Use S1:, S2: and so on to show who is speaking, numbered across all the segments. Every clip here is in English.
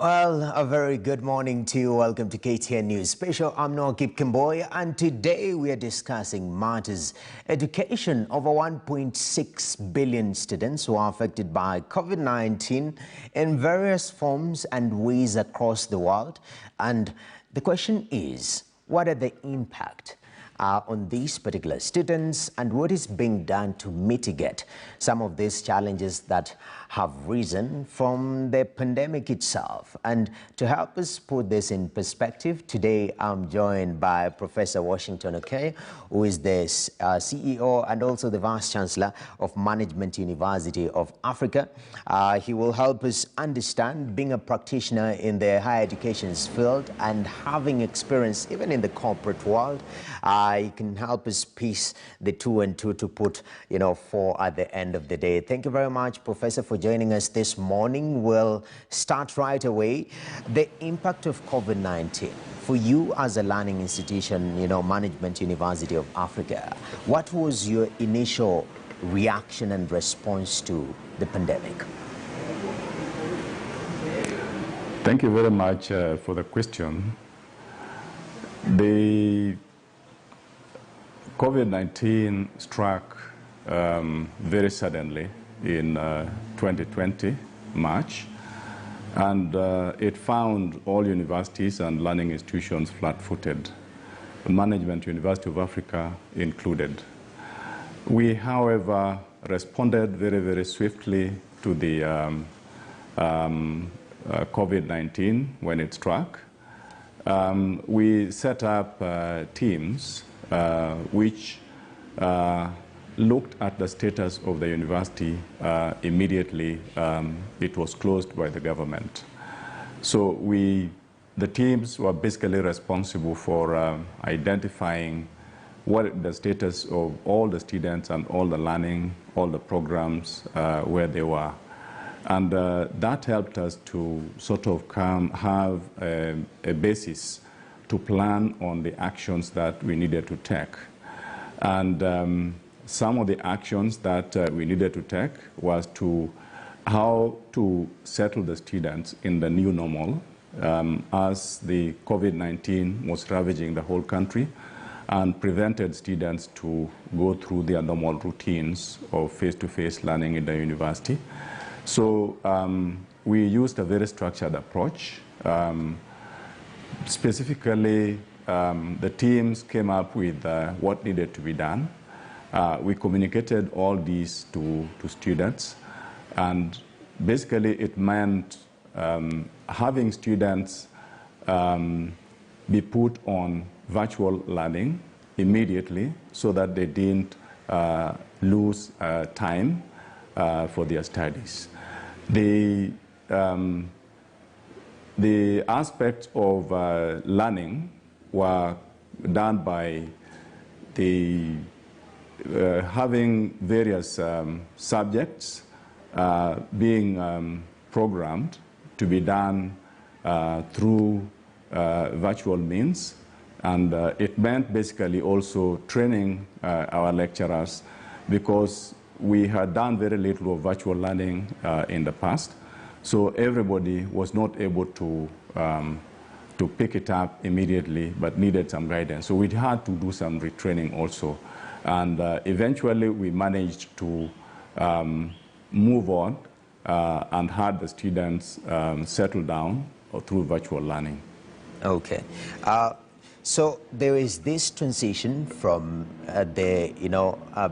S1: Well, a very good morning to you. Welcome to KTN News Special. I'm Noakip Kimboy, and today we are discussing matters education. Over 1.6 billion students who are affected by COVID-19 in various forms and ways across the world. And the question is, what are the impact on these particular students, and what is being done to mitigate some of these challenges that have risen from the pandemic itself? And to help us put this in perspective, today I'm joined by Professor Washington Okeyo, who is the CEO and also the Vice-Chancellor of Management University of Africa. He will help us understand, being a practitioner in the higher education field and having experience even in the corporate world, he can help us piece the two and two to put, four at the end of the day. Thank you very much, Professor, for joining us this morning. We'll start right away. The impact of COVID-19 for you as a learning institution, Management University of Africa. What was your initial reaction and response to the pandemic?
S2: Thank you very much for the question. The COVID-19 struck very suddenly in 2020, March, and it found all universities and learning institutions flat-footed, Management University of Africa included. We, however, responded very, very swiftly to the COVID-19 when it struck. We set up teams which looked at the status of the university immediately. It was closed by the government. So the teams were basically responsible for identifying what the status of all the students and all the learning, all the programs, where they were. And that helped us to sort of have a basis to plan on the actions that we needed to take. And some of the actions that we needed to take was how to settle the students in the new normal as the COVID-19 was ravaging the whole country and prevented students to go through their normal routines of face-to-face learning in the university. So we used a very structured approach. Specifically, the teams came up with what needed to be done. We communicated all these to students, and basically it meant having students be put on virtual learning immediately so that they didn't lose time for their studies. The aspects of learning were done by having various subjects being programmed to be done through virtual means. And it meant basically also training our lecturers, because we had done very little of virtual learning in the past. So everybody was not able to pick it up immediately, but needed some guidance. So we had to do some retraining also. And eventually we managed to move on and had the students settle down through virtual learning.
S1: Okay. So there is this transition from the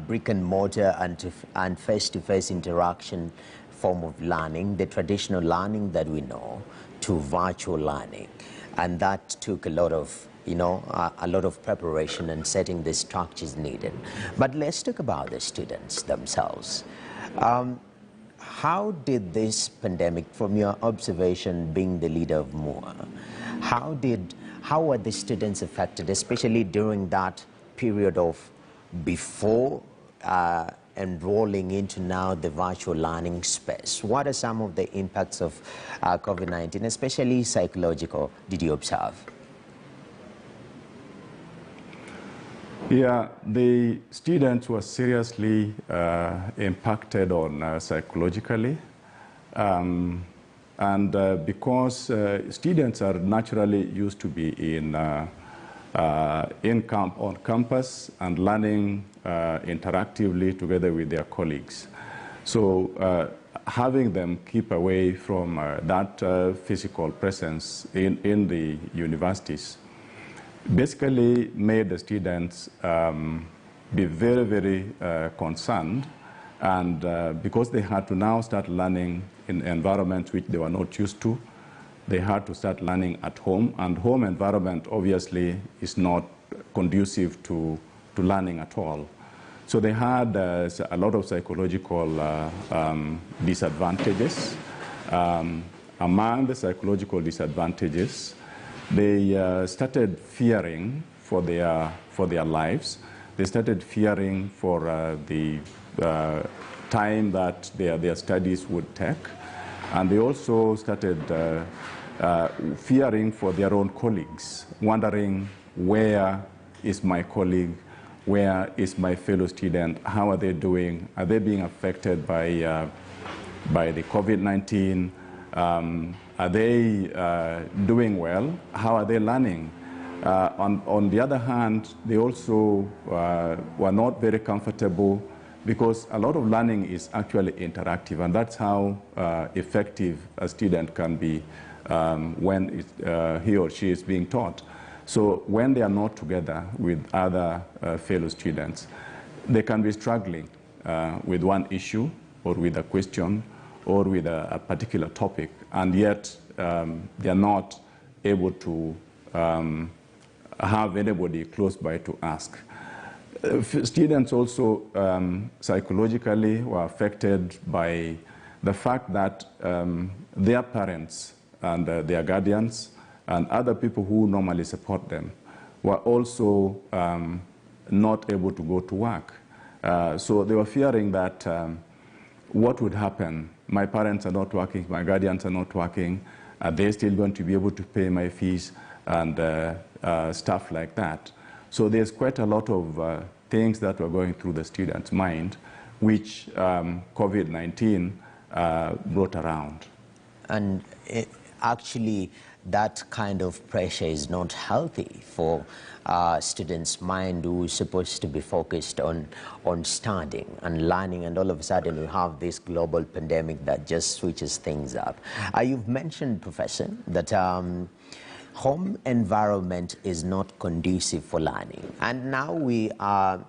S1: brick and mortar and face-to-face interaction form of learning, the traditional learning that we know, to virtual learning, and that took a lot of preparation and setting the structures needed. But let's talk about the students themselves. How did this pandemic, from your observation being the leader of MUA, how were the students affected, especially during that period of before enrolling into now the virtual learning space? What are some of the impacts of COVID-19, especially psychological, did you observe?
S2: Yeah, the students were seriously impacted on psychologically. And because students are naturally used to be on campus and learning interactively together with their colleagues. So having them keep away from that physical presence in the universities basically made the students be very, very concerned. And because they had to now start learning in environments which they were not used to, they had to start learning at home. And home environment obviously is not conducive to learning at all. So they had a lot of psychological disadvantages. Among the psychological disadvantages, they started fearing for their lives. They started fearing for the time that their studies would take. And they also started fearing for their own colleagues, wondering, where is my colleague? Where is my fellow student? How are they doing? Are they being affected by the COVID-19? Are they doing well? How are they learning? On the other hand, they also were not very comfortable because a lot of learning is actually interactive, and that's how effective a student can be when he or she is being taught. So when they are not together with other fellow students, they can be struggling with one issue or with a question or with a particular topic, and yet they are not able to have anybody close by to ask. Students also psychologically were affected by the fact that their parents and their guardians and other people who normally support them were also not able to go to work. So they were fearing that what would happen? My parents are not working, my guardians are not working, are they still going to be able to pay my fees and stuff like that? So there's quite a lot of things that were going through the students' mind, which COVID-19 brought around.
S1: And actually, that kind of pressure is not healthy for students' mind who is supposed to be focused on studying and learning, and all of a sudden we have this global pandemic that just switches things up. You've mentioned, Professor, that home environment is not conducive for learning. And now we are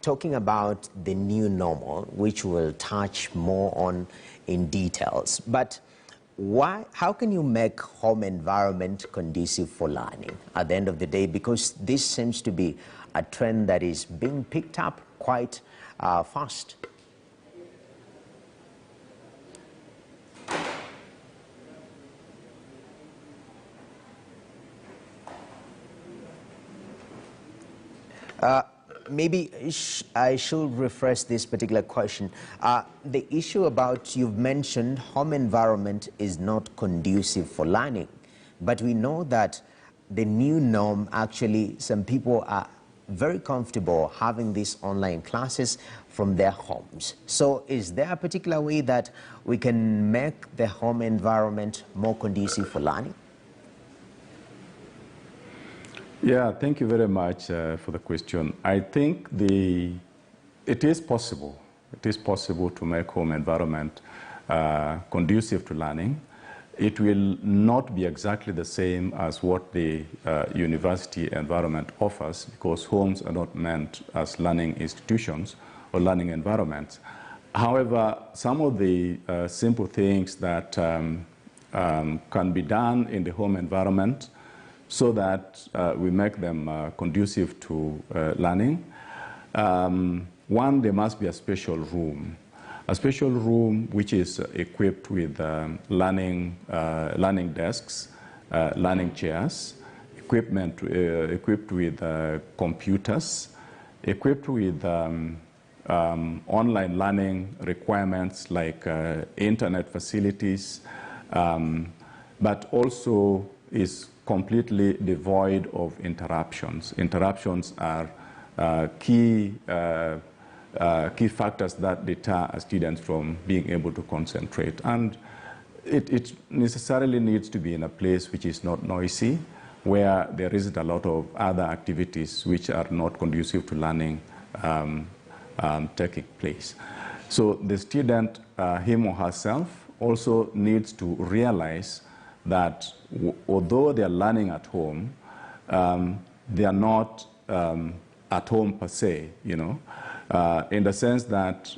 S1: talking about the new normal, which we'll touch more on in details. But how can you make home environment conducive for learning at the end of the day? Because this seems to be a trend that is being picked up quite fast. Maybe I should rephrase this particular question. The issue about, you've mentioned home environment is not conducive for learning, but we know that the new norm, actually some people are very comfortable having these online classes from their homes. So is there a particular way that we can make the home environment more conducive for learning?
S2: Yeah, thank you very much for the question. I think it is possible. It is possible to make home environment conducive to learning. It will not be exactly the same as what the university environment offers, because homes are not meant as learning institutions or learning environments. However, some of the simple things that can be done in the home environment so that we make them conducive to learning. One, there must be a special room which is equipped with learning desks, learning chairs, equipped with computers, equipped with online learning requirements like internet facilities, but also is completely devoid of interruptions. Interruptions are key factors that deter students from being able to concentrate. And it necessarily needs to be in a place which is not noisy, where there isn't a lot of other activities which are not conducive to learning taking place. So the student, him or herself, also needs to realize that although they are learning at home, they are not at home per se, you know, in the sense that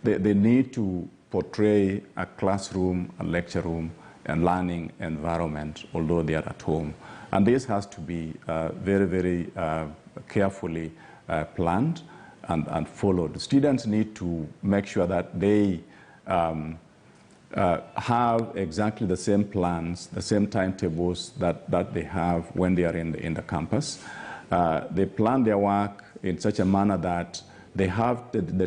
S2: they need to portray a classroom, a lecture room, and learning environment, although they are at home. And this has to be very, very carefully planned and followed. Students need to make sure that they have exactly the same plans, the same timetables that they have when they are in the campus. They plan their work in such a manner that they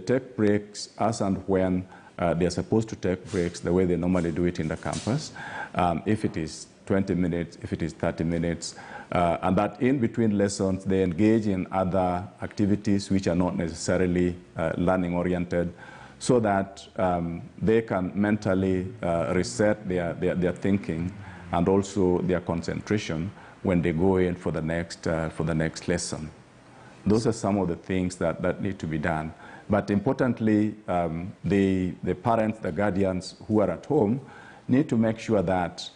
S2: take breaks as and when they are supposed to take breaks the way they normally do it in the campus. If it is 20 minutes, if it is 30 minutes, and that in between lessons they engage in other activities which are not necessarily learning oriented, so that they can mentally reset their thinking and also their concentration when they go in for the next lesson. Those are some of the things that need to be done. But importantly, the parents, the guardians who are at home need to make sure that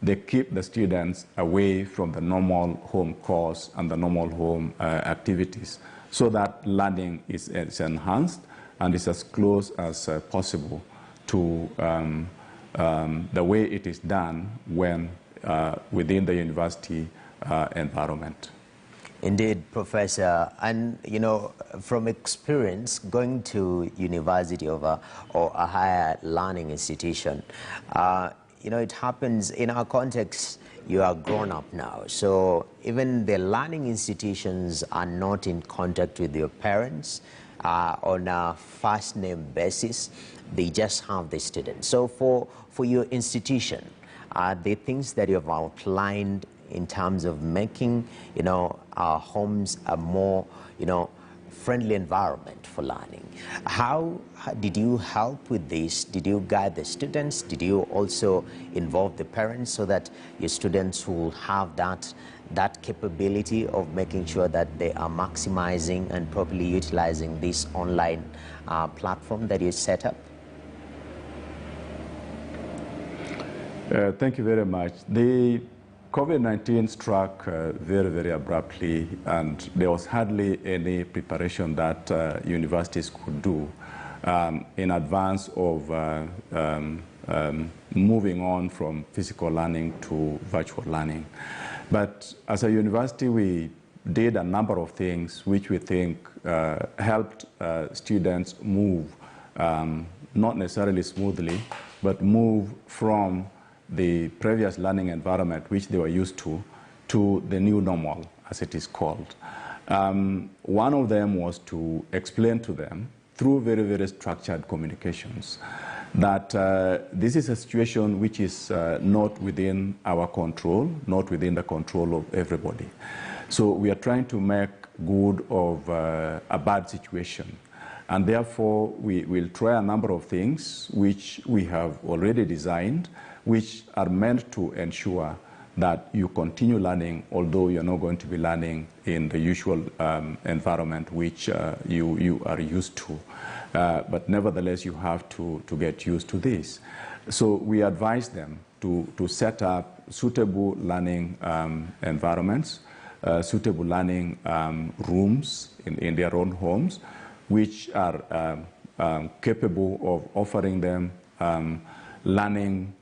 S2: they keep the students away from the normal home course and the normal home activities, so that learning is enhanced and is as close as possible to the way it is done when within the university environment.
S1: Indeed, Professor, and you know, from experience going to university or a higher learning institution, you know, it happens in our context. You are grown up now, so even the learning institutions are not in contact with your parents on a first name basis. They just have the students. So for your institution, the things that you have outlined in terms of making, you know, our homes a more, you know, friendly environment for learning. How did you help with this? Did you guide the students? Did you also involve the parents so that your students will have that capability of making sure that they are maximizing and properly utilizing this online platform that you set up?
S2: Thank you very much. The COVID-19 struck very, very abruptly, and there was hardly any preparation that universities could do in advance of moving on from physical learning to virtual learning. But as a university, we did a number of things which we think helped students move, not necessarily smoothly, but move from the previous learning environment which they were used to the new normal, as it is called. One of them was to explain to them through very, very structured communications that this is a situation which is not within our control, not within the control of everybody. So we are trying to make good of a bad situation. And therefore, we will try a number of things which we have already designed, which are meant to ensure that you continue learning, although you're not going to be learning in the usual environment which you are used to. But nevertheless, you have to get used to this. So we advise them to set up suitable learning environments, suitable learning rooms in their own homes, which are capable of offering them learning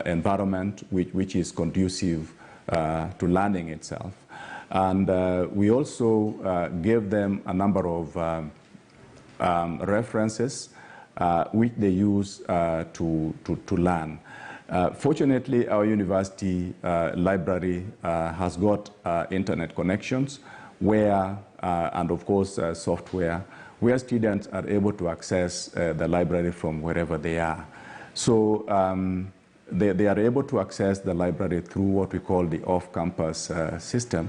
S2: environment which is conducive to learning itself. And we also gave them a number of references which they use to learn. Fortunately, our university library has got internet connections where, and of course software, where students are able to access the library from wherever they are. So they are able to access the library through what we call the off-campus system,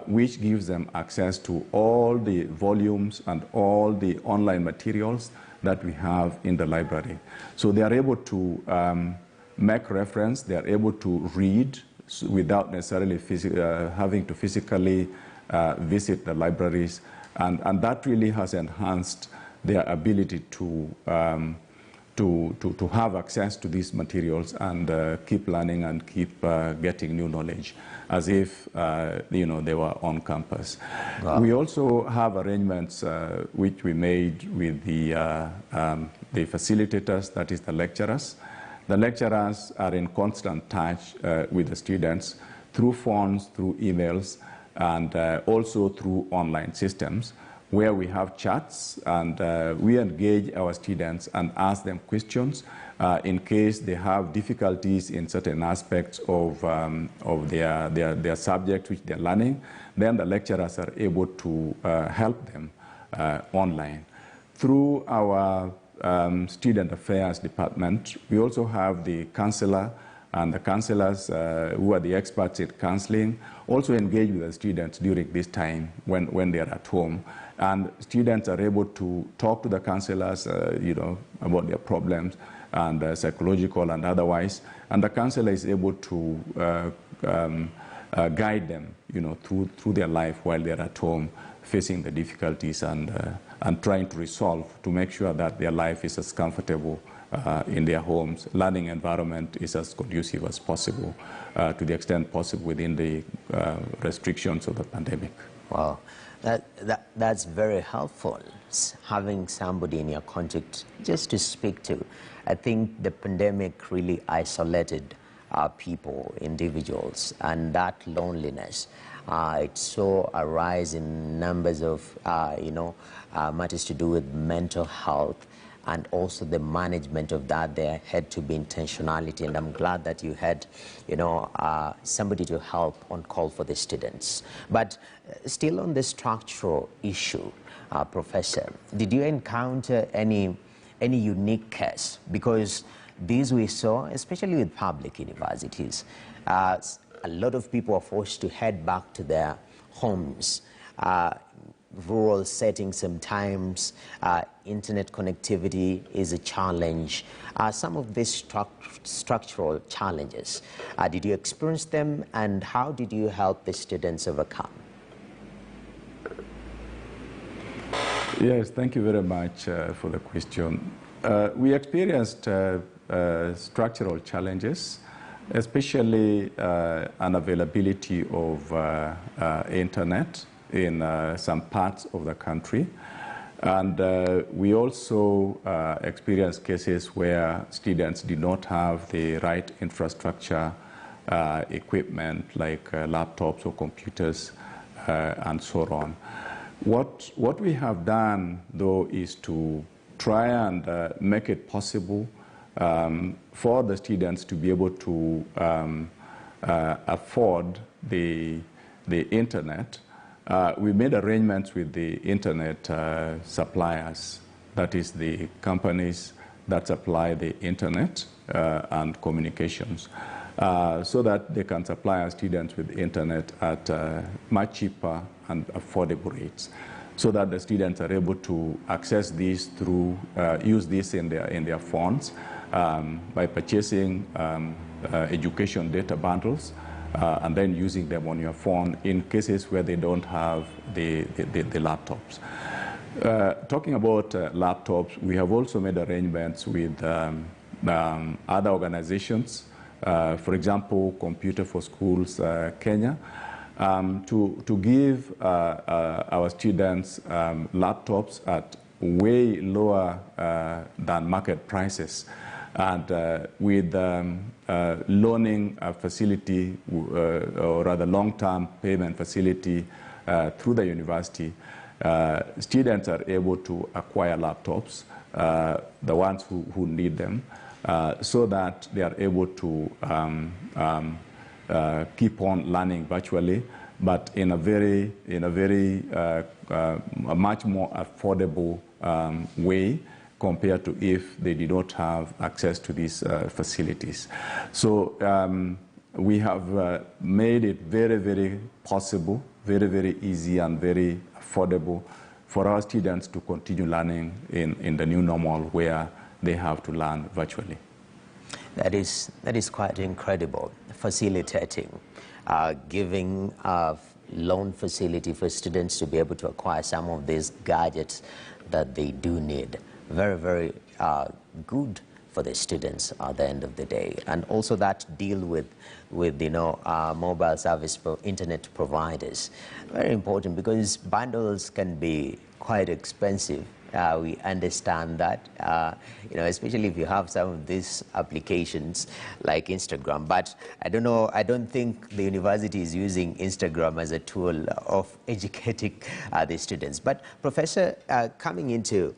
S2: which gives them access to all the volumes and all the online materials that we have in the library. So they are able to make reference, they are able to read without necessarily having to physically visit the libraries, and that really has enhanced their ability to have access to these materials and keep learning and keep getting new knowledge as if they were on campus. Wow. We also have arrangements which we made with the facilitators, that is the lecturers. The lecturers are in constant touch with the students through phones, through emails, and also through online systems, where we have chats, and we engage our students and ask them questions in case they have difficulties in certain aspects of their subject which they're learning. Then the lecturers are able to help them online. Through our Student Affairs Department, we also have the counselor, and the counselors who are the experts in counseling also engage with the students during this time when they are at home. And students are able to talk to the counselors, about their problems, and psychological and otherwise. And the counselor is able to guide them, through their life while they're at home, facing the difficulties and trying to resolve to make sure that their life is as comfortable in their homes. Learning environment is as conducive as possible, to the extent possible within the restrictions of the pandemic.
S1: Wow, that's very helpful, having somebody in your contact just to speak to. I think the pandemic really isolated people, individuals, and that loneliness. It saw a rise in numbers of, matters to do with mental health, and also the management of that. There had to be intentionality, and I'm glad that you had, somebody to help on call for the students. But still on the structural issue, Professor, did you encounter any unique case? Because these we saw, especially with public universities, a lot of people are forced to head back to their homes. Rural settings sometimes, internet connectivity is a challenge. Some of these structural challenges, did you experience them, and how did you help the students overcome?
S2: Yes, thank you very much for the question. We experienced structural challenges, especially unavailability of internet in some parts of the country. And we also experienced cases where students did not have the right infrastructure, equipment like laptops or computers, and so on. What we have done, though, is to try and make it possible for the students to be able to afford the internet. We made arrangements with the internet suppliers, that is the companies that supply the internet and communications, so that they can supply our students with internet at much cheaper and affordable rates, so that the students are able to access these through, use this in their phones by purchasing education data bundles, and then using them on your phone in cases where they don't have the laptops. Talking about laptops, we have also made arrangements with other organizations, for example, Computer for Schools Kenya, to give our students laptops at way lower than market prices, and with loaning facility, or rather long-term payment facility through the university. Students are able to acquire laptops, the ones who need them, so that they are able to keep on learning virtually, but in a much more affordable way compared to if they did not have access to these facilities. So we have made it very, very possible, very, very easy and very affordable for our students to continue learning in the new normal where they have to learn virtually.
S1: That is quite incredible. Facilitating, giving a loan facility for students to be able to acquire some of these gadgets that they do need. Very, very good for the students at the end of the day. And also that deal with mobile service internet providers. Very important, because bundles can be quite expensive. We understand that, especially if you have some of these applications like Instagram. But I don't know, I don't think the university is using Instagram as a tool of educating the students. But Professor, coming into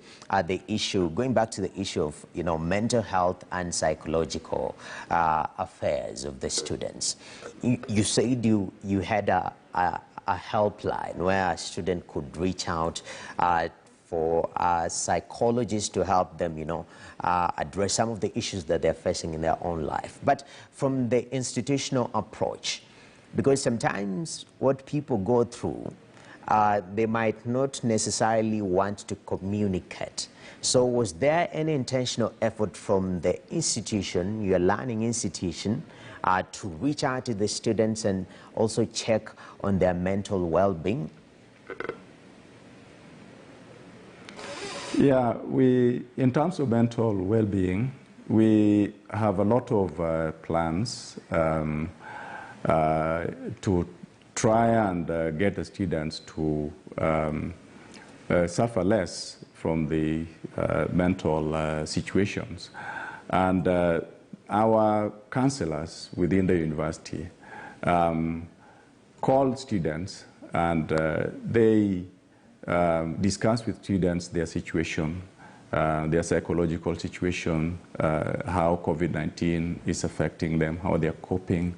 S1: the issue, going back to the issue of, mental health and psychological affairs of the students. You said you had a helpline where a student could reach out for psychologists to help them, address some of the issues that they're facing in their own life. But from the institutional approach, because sometimes what people go through, they might not necessarily want to communicate. So was there any intentional effort from the institution, your learning institution, to reach out to the students and also check on their mental well-being?
S2: Yeah, in terms of mental well-being, we have a lot of plans to try and get the students to suffer less from the mental situations. And our counselors within the university called students, and they discuss with students their situation, their psychological situation, how COVID-19 is affecting them, how they're coping,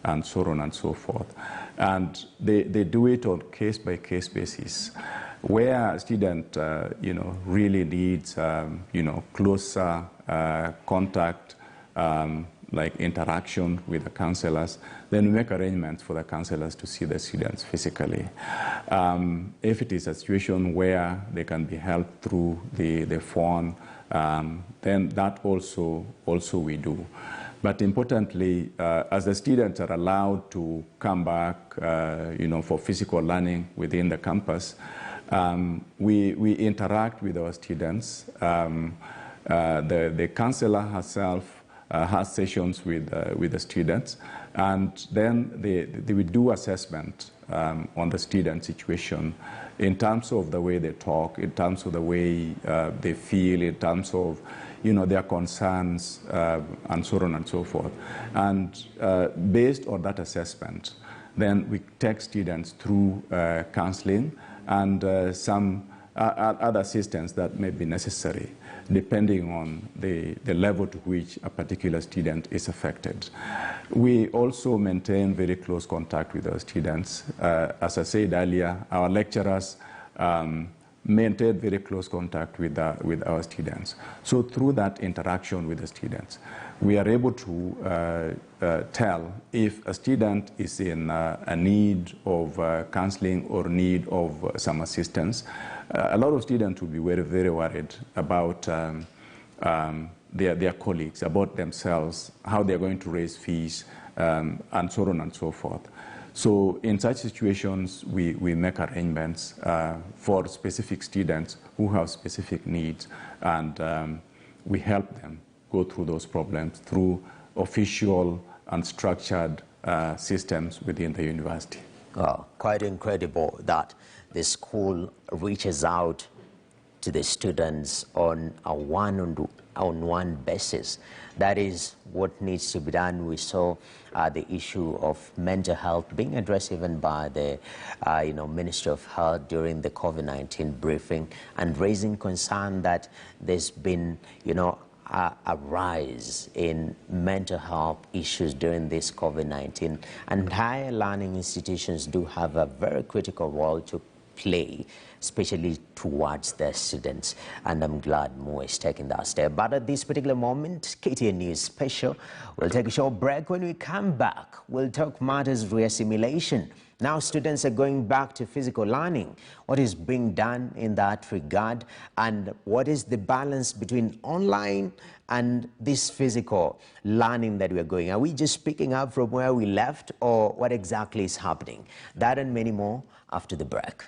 S2: and so on and so forth. And they do it on case-by-case basis, where a student, really needs, closer contact, like interaction with the counselors, then we make arrangements for the counselors to see the students physically. If it is a situation where they can be helped through the phone, then that also we do. But importantly, as the students are allowed to come back, for physical learning within the campus, we interact with our students. The counselor herself has sessions with the students, and then they will do assessment on the student situation in terms of the way they talk, in terms of the way they feel, in terms of their concerns, and so on and so forth. And based on that assessment, then we take students through counseling and some other assistance that may be necessary, depending on the level to which a particular student is affected. We also maintain very close contact with our students. As I said earlier, our lecturers maintain very close contact with our students. So through that interaction with the students, we are able to tell if a student is in a need of counseling or need of some assistance. A lot of students will be very, very worried about their colleagues, about themselves, how they're going to raise fees, and so on and so forth. So in such situations, we make arrangements for specific students who have specific needs, and we help them go through those problems through official and structured systems within the university.
S1: Oh, quite incredible that the school reaches out to the students on a one-on-one basis. That is what needs to be done. We saw the issue of mental health being addressed even by the Ministry of Health during the COVID-19 briefing, and raising concern that there's been a rise in mental health issues during this COVID-19. And higher learning institutions do have a very critical role to play, especially towards their students. And I'm glad MUA is taking that step. But at this particular moment, KTN News Special, we'll take a short break. When we come back, we'll talk matters of reassimilation Now students are going back to physical learning. What is being done in that regard, and what is the balance between online and this physical learning that we're going? Are we just picking up from where we left, or what exactly is happening? That and many more after the break.